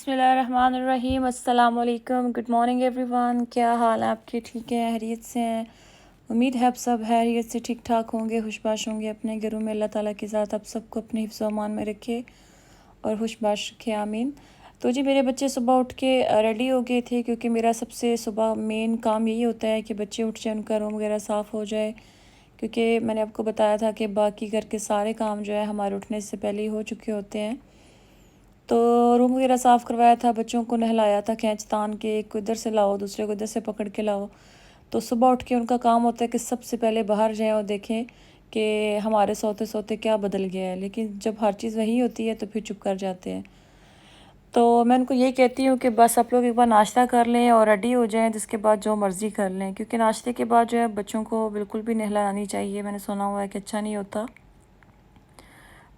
बिस्मिल्लाहिर्रहमानिर्रहीम। अस्सलाम वालेकुम, गुड मॉर्निंग एवरीवन। क्या हाल है आपके? ठीक है, खैरियत से हैं? उम्मीद है आप सब खैरियत से ठीक ठाक होंगे, खुशबाश होंगे अपने घरों में। अल्लाह ताला के साथ आप सबको अपने हिफ्ज़ व अमान में रखे और खुशबाश रखे, आमीन। तो जी मेरे बच्चे सुबह उठ के रेडी हो गए थे, क्योंकि मेरा सबसे सुबह मेन काम यही होता है कि बच्चे उठ जाए, उनका रूम वगैरह साफ़ हो जाए, क्योंकि मैंने आपको बताया था कि बाकी घर के सारे काम जो है हमारे उठने से पहले ही हो चुके होते हैं। तो रूम वगैरह साफ़ करवाया था, बच्चों को नहलाया था खींच तान के, एक को इधर से लाओ, दूसरे को इधर से पकड़ के लाओ। तो सुबह उठ के उनका काम होता है कि सबसे पहले बाहर जाएं और देखें कि हमारे सोते सोते क्या बदल गया है, लेकिन जब हर चीज़ वही होती है तो फिर चुप कर जाते हैं। तो मैं उनको यही कहती हूँ कि बस आप लोग एक बार नाश्ता कर लें और रेडी हो जाएं, जिसके बाद जो मर्ज़ी कर लें, क्योंकि नाश्ते के बाद जो है बच्चों को बिल्कुल भी नहलाना नहीं चाहिए। मैंने सुना हुआ है कि अच्छा नहीं होता।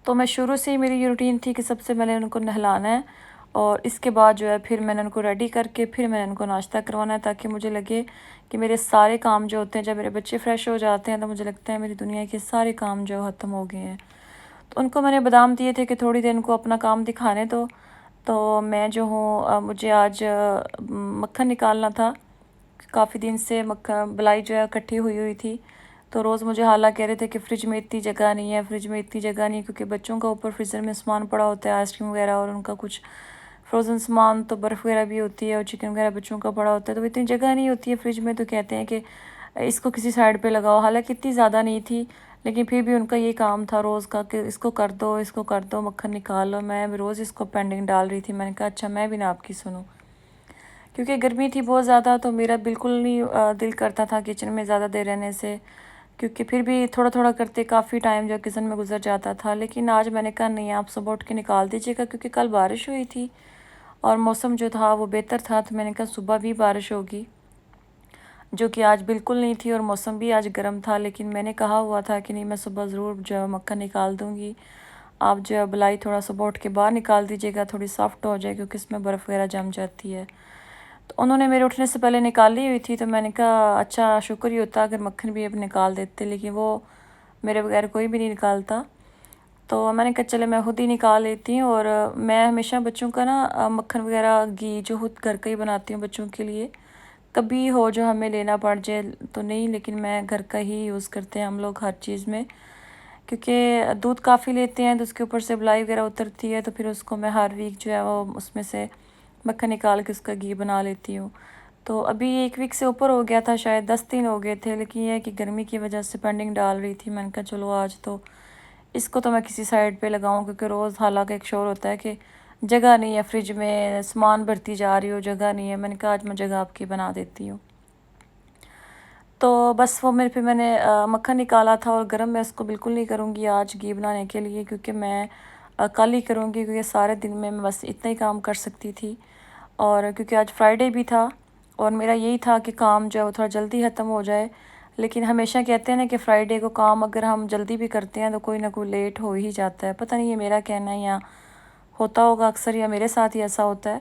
तो मैं शुरू से ही मेरी ये रूटीन थी कि सबसे पहले उनको नहलाना है और इसके बाद जो है फिर मैंने उनको रेडी करके फिर मैंने उनको नाश्ता करवाना है, ताकि मुझे लगे कि मेरे सारे काम जो होते हैं, जब मेरे बच्चे फ़्रेश हो जाते हैं तो मुझे लगता है मेरी दुनिया के सारे काम जो ख़त्म हो गए हैं। तो उनको मैंने बादाम दिए थे कि थोड़ी देर इनको अपना काम दिखाने दो। तो मैं जो हूँ मुझे आज मक्खन निकालना था। काफ़ी दिन से मक्खन बलाई जो है इकट्ठी हुई हुई थी। तो रोज़ मुझे हाला कह रहे थे कि फ़्रिज में इतनी जगह नहीं है, फ़्रिज में इतनी जगह नहीं है, क्योंकि बच्चों का ऊपर फ्रीज़र में सामान पड़ा होता है, आइसक्रीम वगैरह और उनका कुछ फ्रोज़न सामान, तो बर्फ़ वगैरह भी होती है और चिकन वगैरह बच्चों का पड़ा होता है, तो इतनी जगह नहीं होती है फ्रिज में। तो कहते हैं कि इसको किसी साइड पे लगाओ। हालांकि इतनी ज़्यादा नहीं थी, लेकिन फिर भी उनका ये काम था रोज़ का कि इसको कर दो, इसको कर दो, मक्खन निकाल लो। मैं रोज़ इसको पेंडिंग डाल रही थी। मैंने कहा अच्छा मैं भी ना आपकी सुनूँ, क्योंकि गर्मी थी बहुत ज़्यादा, तो मेरा बिल्कुल नहीं दिल करता था किचन में ज़्यादा देर रहने से, क्योंकि फिर भी थोड़ा थोड़ा करते काफ़ी टाइम जो किचन में गुजर जाता था। लेकिन आज मैंने कहा नहीं, आप सुबह उठ के निकाल दीजिएगा, क्योंकि कल बारिश हुई थी और मौसम जो था वो बेहतर था। तो मैंने कहा सुबह भी बारिश होगी, जो कि आज बिल्कुल नहीं थी और मौसम भी आज गर्म था। लेकिन मैंने कहा हुआ था कि नहीं, मैं सुबह ज़रूर जो है मक्खन निकाल दूँगी। आप जो है बलाई थोड़ा सुबह उठ के बाहर निकाल दीजिएगा, थोड़ी सॉफ्ट हो जाए, क्योंकि इसमें बर्फ़ वगैरह जम जाती है। तो उन्होंने मेरे उठने से पहले निकाली हुई थी। तो मैंने कहा अच्छा शुक्र ही होता अगर मक्खन भी अब निकाल देते, लेकिन वो मेरे बगैर कोई भी नहीं निकालता। तो मैंने कहा चले मैं खुद ही निकाल लेती हूँ। और मैं हमेशा बच्चों का ना मक्खन वगैरह घी जो खुद घर का ही बनाती हूँ बच्चों के लिए। कभी हो जो हमें लेना पड़ जाए तो नहीं, लेकिन मैं घर का ही यूज़ करते हैं हम लोग हर चीज़ में, क्योंकि दूध काफ़ी लेते हैं तो उसके ऊपर से मलाई वगैरह उतरती है। तो फिर उसको मैं हर वीक जो है वो उसमें से मक्खन निकाल के उसका घी बना लेती हूँ। तो अभी 1 वीक से ऊपर हो गया था, शायद 10 दिन हो गए थे, लेकिन यह है कि गर्मी की वजह से पेंडिंग डाल रही थी। मैंने कहा चलो आज तो इसको तो मैं किसी साइड पे लगाऊं, क्योंकि रोज़ हालांकि एक शोर होता है कि जगह नहीं है, फ्रिज में सामान भरती जा रही हो, जगह नहीं है। मैंने कहा आज मैं जगह आपकी बना देती हूँ। तो बस वो फिर मैंने मक्खन निकाला था और गरम मैं इसको बिल्कुल नहीं करूँगी आज घी बनाने के लिए, क्योंकि मैं कल ही करूँगी, क्योंकि सारे दिन में मैं बस इतना ही काम कर सकती थी। और क्योंकि आज फ्राइडे भी था और मेरा यही था कि काम जो है वो थोड़ा जल्दी ख़त्म हो जाए। लेकिन हमेशा कहते हैं ना कि फ्राइडे को काम अगर हम जल्दी भी करते हैं तो कोई ना कोई लेट हो ही जाता है। पता नहीं ये मेरा कहना है या होता होगा अक्सर, या मेरे साथ ही ऐसा होता है।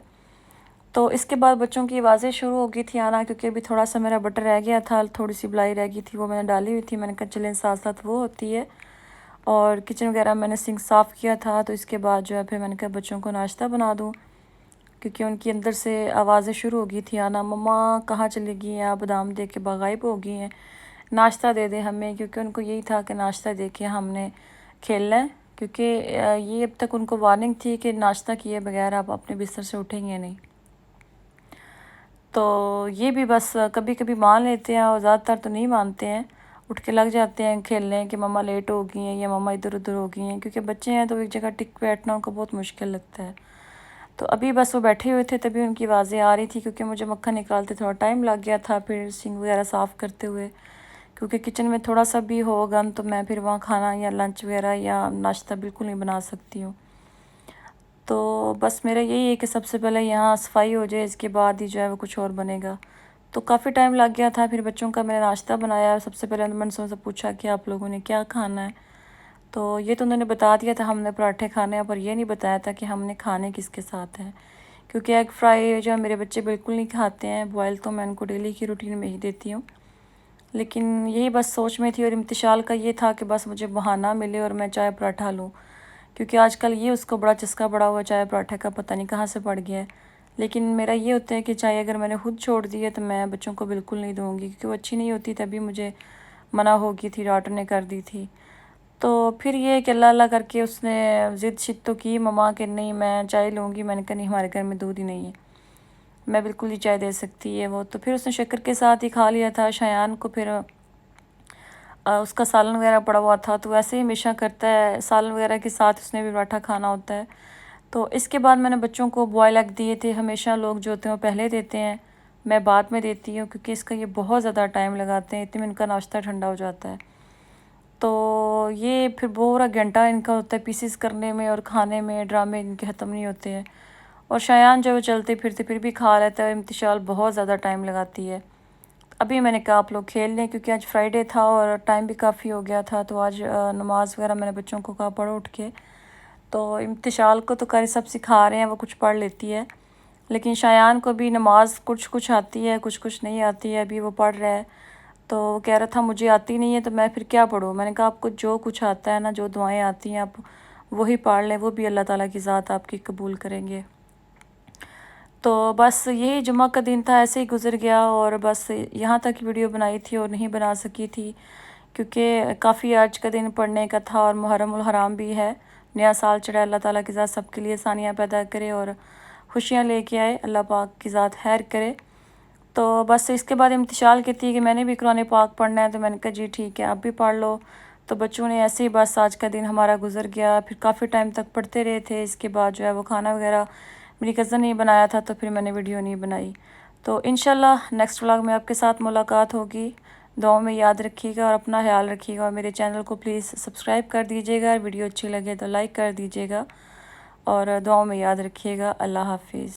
तो इसके बाद बच्चों की आवाज़ें शुरू हो गई थी आना, क्योंकि अभी थोड़ा सा मेरा बटर रह गया था, थोड़ी सी बलाई रह गई थी, वो मैंने डाली हुई थी। मैंने कहा चलें साथ साथ वो होती है। और किचन वगैरह मैंने सिंक साफ़ किया था। तो इसके बाद जो है फिर मैंने कहा बच्चों को नाश्ता बना दूँ, क्योंकि उनकी अंदर से आवाज़ें शुरू हो गई थी आना, मम्मा कहाँ चली गई हैं आप, बादाम दे के गायब हो गई हैं, नाश्ता दे दे हमें। क्योंकि उनको यही था कि नाश्ता दे के हमने खेलना है, क्योंकि ये अब तक उनको वार्निंग थी कि नाश्ता किए बगैर आप अपने बिस्तर से उठेंगे नहीं। तो ये भी बस कभी कभी मान लेते हैं और ज़्यादातर तो नहीं मानते हैं, उठ के लग जाते हैं खेलने कि मम्मा लेट हो गई हैं या मम्मा इधर उधर हो गई हैं, क्योंकि बच्चे हैं तो एक जगह टिक बैठना उनको बहुत मुश्किल लगता है। तो अभी बस वो बैठे हुए थे, तभी उनकी आवाज़ें आ रही थी, क्योंकि मुझे मक्खन निकालते थोड़ा टाइम लग गया था, फिर सिंक वगैरह साफ़ करते हुए, क्योंकि किचन में थोड़ा सा भी हो गंद तो मैं फिर वहाँ खाना या लंच वगैरह या नाश्ता बिल्कुल नहीं बना सकती हूँ। तो बस मेरा यही है कि सबसे पहले यहाँ सफाई हो जाए, इसके बाद ही जो है वो कुछ और बनेगा। तो काफ़ी टाइम लग गया था। फिर बच्चों का मैंने नाश्ता बनाया। सबसे पहले मैंने उनसे पूछा कि आप लोगों ने क्या खाना है, तो ये तो उन्होंने बता दिया था हमने पराठे खाने हैं, पर ये नहीं बताया था कि हमने खाने किसके साथ हैं, क्योंकि एग फ्राई जो है मेरे बच्चे बिल्कुल नहीं खाते हैं। बॉयल तो मैं उनको डेली की रूटीन में ही देती हूँ, लेकिन यही बस सोच में थी और इम्तिशाल का ये था कि बस मुझे बहाना मिले और मैं चाय पराठा लूँ, کیونکہ آج کل یہ اس کو بڑا چسکا پڑا ہوا چائے پراٹھے کا، پتہ نہیں کہاں سے پڑ گیا ہے۔ لیکن میرا یہ ہوتا ہے کہ چائے اگر میں نے خود چھوڑ دی ہے تو میں بچوں کو بالکل نہیں دوں گی، کیونکہ وہ اچھی نہیں ہوتی، تبھی مجھے منع ہو گئی تھی، ڈاکٹر نے کر دی تھی۔ تو پھر یہ کہ اللہ اللہ کر کے اس نے ضد شد تو کی مما کہ نہیں میں چائے لوں گی، میں نے کہا نہیں ہمارے گھر میں دودھ ہی نہیں ہے، میں بالکل ہی چائے دے سکتی ہے وہ۔ تو پھر اس نے شکر کے ساتھ ہی کھا لیا تھا۔ شایان کو پھر اس کا سالن وغیرہ پڑا ہوا تھا، تو ویسے ہی ہمیشہ کرتا ہے، سالن وغیرہ کے ساتھ اس نے بھی پراٹھا کھانا ہوتا ہے۔ تو اس کے بعد میں نے بچوں کو بوائل ایگ دیے تھے، ہمیشہ لوگ جو ہوتے ہیں وہ پہلے دیتے ہیں، میں بعد میں دیتی ہوں، کیونکہ اس کا یہ بہت زیادہ ٹائم لگاتے ہیں، اتنے میں ان کا ناشتہ ٹھنڈا ہو جاتا ہے۔ تو یہ پھر پورا گھنٹہ ان کا ہوتا ہے پیسز کرنے میں اور کھانے میں، ڈرامے ان کے ختم نہیں ہوتے ہیں۔ اور شایان جو چلتے پھرتے پھر بھی کھا لیتا ہے، امتشال بہت زیادہ ٹائم لگاتی ہے۔ ابھی میں نے کہا آپ لوگ کھیل لیں، کیونکہ آج فرائیڈے تھا اور ٹائم بھی کافی ہو گیا تھا، تو آج نماز وغیرہ میں نے بچوں کو کہا پڑھو اٹھ کے۔ تو امتشال کو تو قاری سب سکھا رہے ہیں، وہ کچھ پڑھ لیتی ہے، لیکن شایان کو بھی نماز کچھ آتی ہے، کچھ نہیں آتی ہے، ابھی وہ پڑھ رہا ہے۔ تو وہ کہہ رہا تھا مجھے آتی نہیں ہے تو میں پھر کیا پڑھوں؟ میں نے کہا آپ کو جو کچھ آتا ہے نا، جو دعائیں آتی ہیں آپ وہی پڑھ لیں، وہ بھی اللہ تعالیٰ کی ذات آپ کی قبول کریں گے۔ تو بس یہی جمعہ کا دن تھا، ایسے ہی گزر گیا، اور بس یہاں تک ویڈیو بنائی تھی اور نہیں بنا سکی تھی، کیونکہ کافی آج کا دن پڑھنے کا تھا، اور محرم الحرام بھی ہے، نیا سال چڑھا، اللہ تعالیٰ کی ذات سب کے لیے آسانیاں پیدا کرے اور خوشیاں لے کے آئے، اللہ پاک کی ذات خیر کرے۔ تو بس اس کے بعد امتشال کہتی ہے کہ میں نے بھی قرآن پاک پڑھنا ہے، تو میں نے کہا جی ٹھیک ہے آپ بھی پڑھ لو۔ تو بچوں نے ایسے ہی بس آج کا دن ہمارا گزر گیا، پھر کافی ٹائم تک پڑھتے رہے تھے۔ اس کے بعد جو ہے وہ کھانا وغیرہ میری کزن نے بنایا تھا، تو پھر میں نے ویڈیو نہیں بنائی۔ تو انشاءاللہ نیکسٹ ولاگ میں آپ کے ساتھ ملاقات ہوگی، دعاؤں میں یاد رکھیے گا اور اپنا خیال رکھیے گا، اور میرے چینل کو پلیز سبسکرائب کر دیجیے گا، ویڈیو اچھی لگے تو لائک کر دیجیے گا، اور دعاؤں میں یاد رکھیے گا۔ اللہ حافظ۔